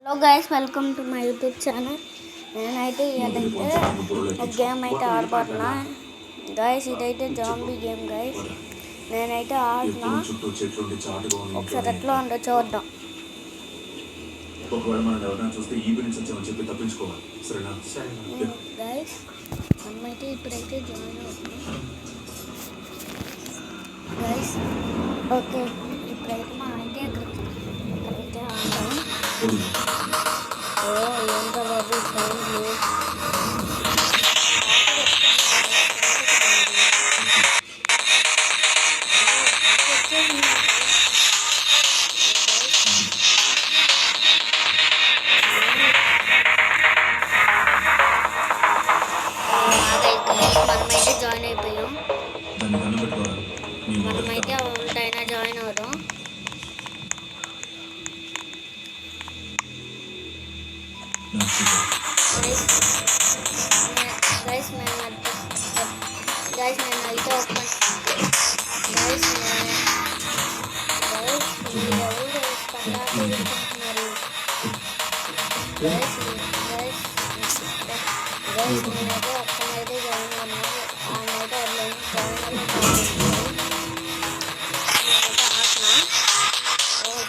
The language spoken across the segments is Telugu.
Hello guys, welcome to my YouTube channel. నేనైతే ఇదైతే ఒక గేమ్ అయితే ఆడబోతున్నా గైస్. ఇదైతే జాంబీ గేమ్ గైస్. నేనైతే ఆడుతున్నా, ఒకసారి ఎట్లా ఉందో చూద్దాం. గైస్ మనమైతే ఇప్పుడైతే జాయిన్ అవుతున్నాం గైస్. ఓకే, ఇప్పుడైతే మనం అయితే ఇక్కడైతే ఆడతాం. ఏంటో బాబు సౌండ్లు. మనమైతే జాయిన్ అయిపోయాం. మనమైతే ఎవరికైనా జాయిన్ అవుదాం. గైస్ నేనైతే ఓపెన్ గైస్ ఎవరు పండుగ నేనైతే ఒక్కనైతే జాయిన్ అన్నాను. ఆయనైతే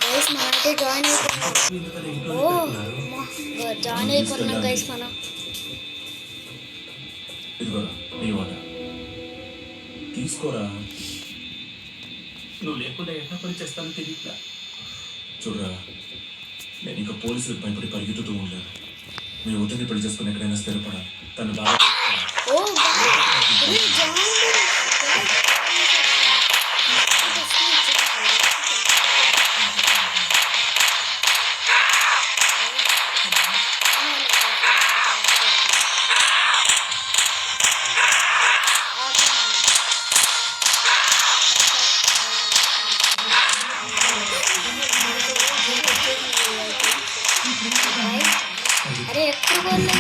గైస్ మనమైతే జాయిన్ అయిపోయినాం. జాయిన్ అయిపోతున్నాం గైస్ మనం. తీసుకోరా, నువ్వు లేకుండా ఎట్లా పని చేస్తానో తెలియట్లా. చూడరా, నేను ఇంకా పోలీసులకు భయపడి పరిగెత్తుతూ ఉండలేదు. మీ వద్దని పెళ్లి చేసుకుని ఎక్కడైనా స్థిరపడాలి. తను బాగా అరే ఎక్కడ వాళ్ళు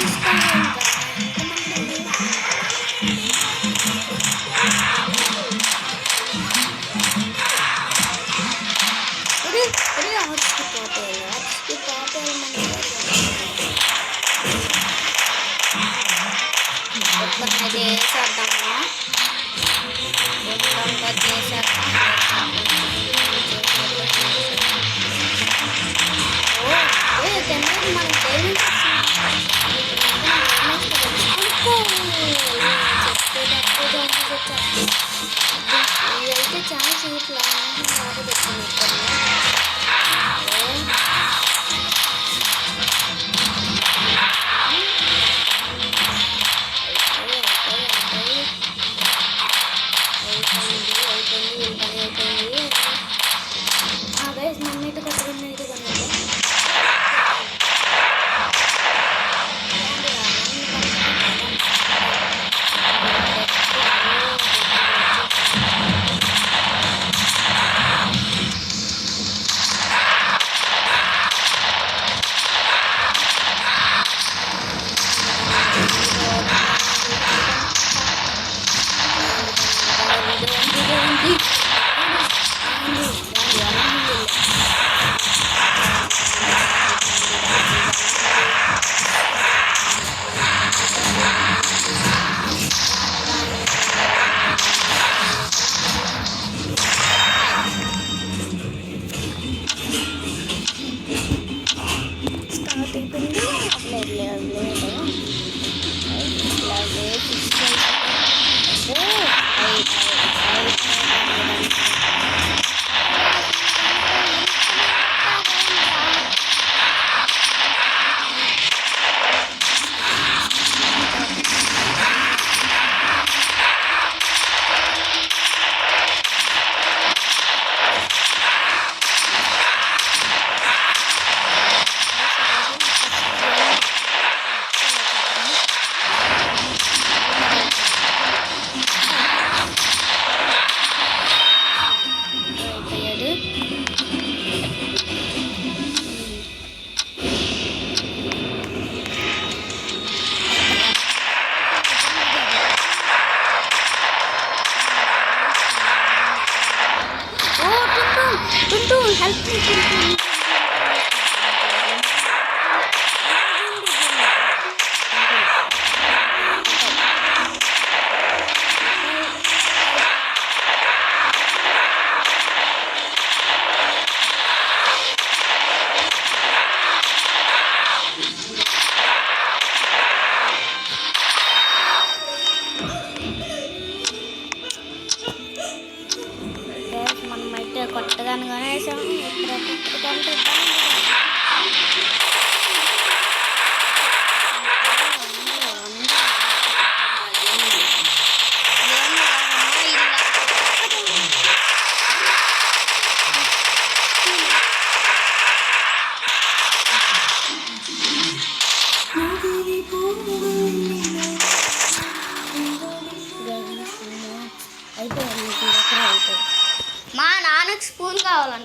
అయితే చాలా సీట్లు గైస్ మమ్మీతో కట్టుకుని అయితే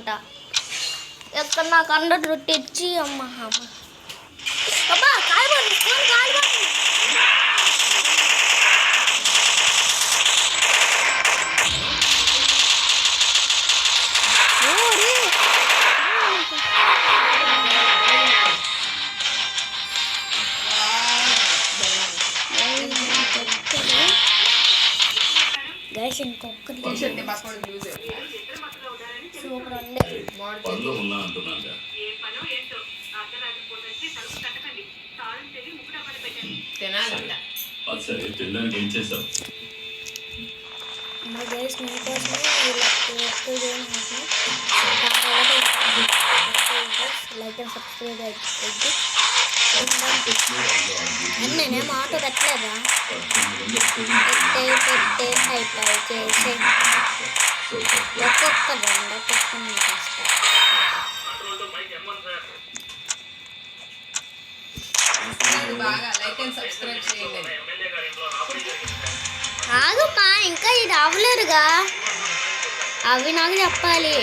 అంట. ఎక్కడ నాకు 100 రొట్టె ఇచ్చి అమ్మ అబ్బా కాలిపోతుంది ఫోన్ కాలిపోతుంది. గైస్ ఇంకొకటి సూపర్ అండి. పనిలో ఉన్నా అంటున్నాగా. అది సరే, తినడానికి ఏం చేసావు? మా గైస్ మీకోసమే లైక్ అండ్ సబ్స్క్రైబ్ అయితే నేనేం ఆటో పెట్టలేదా పెట్టే అయిపోయి చేసి ఒక్కొక్క రండి ఒక్కొక్క ఆగుమా ఇంకా ఇది అవ్వలేరుగా అవి నాకు చెప్పాలి.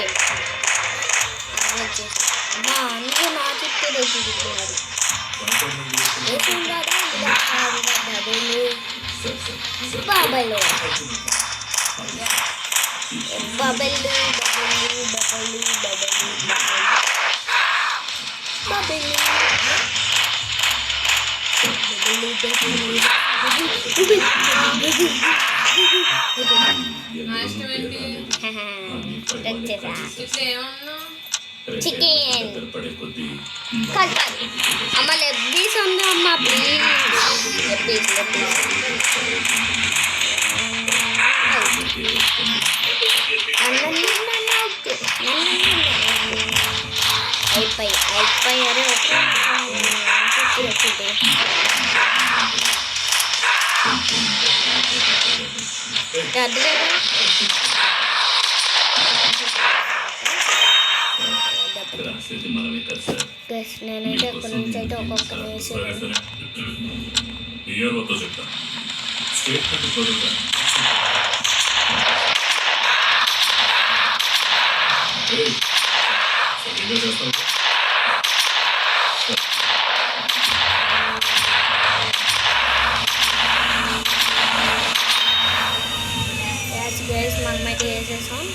అందరూ నా చుట్టూ తిరుగుతున్నారు. బబలు బబలు చికెన్ కలపాలి అమ్మ. లెబ్బీస్ ఉంది అమ్మ ప్లీజ్. లెబ్బీస్ అయిపోయారు. నేనైతే ఎక్కడి నుంచి అయితే ఒక్కొక్కరు వేసేది. గైస్ మనమైతే వేసేసాం.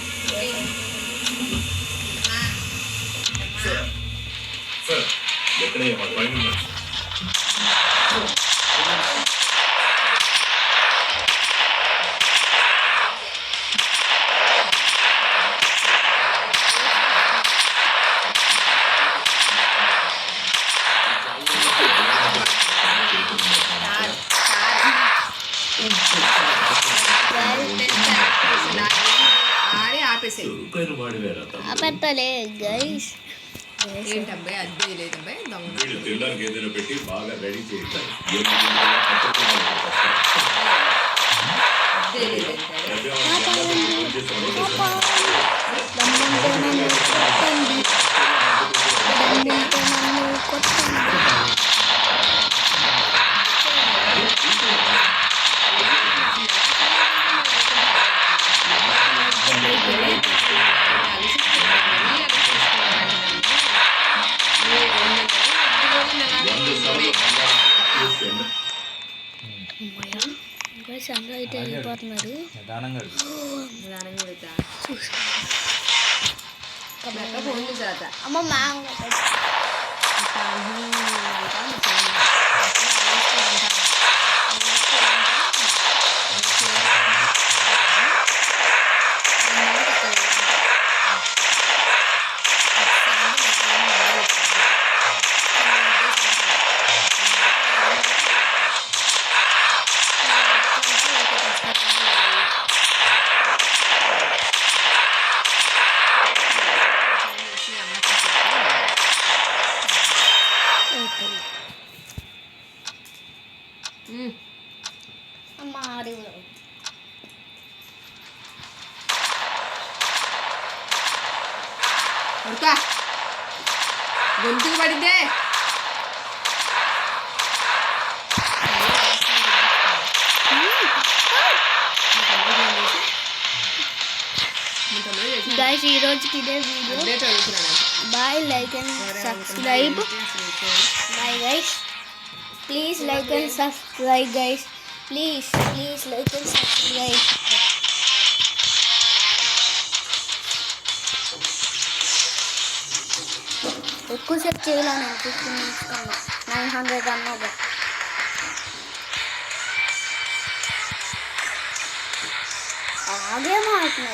ఎక్కడే పైన పెట్టలే గైస్. ఏంటబ్బాయి అద్దె లేదబ్బాయి వీళ్ళు తినడానికి ఏదైనా పెట్టి బాగా రెడీ చేస్తారు. అందరూ అయితే వెళ్ళిపోతున్నారు. అమ్మ మ్యాంగో అమ్మ అడుగులో గొంతుకు పడిందే. గాయస్ ఈ రోజుకి ఇదే వీడియో. అప్డేట్ అడుగుతున్నాను. Bye, like and subscribe. Bye guys, please like and subscribe guys, please like and subscribe. ఎక్కువసేపు చేయాలని 15 minutes కన్నా 900 అన్నాగా. ఆగే మాట్లాడు.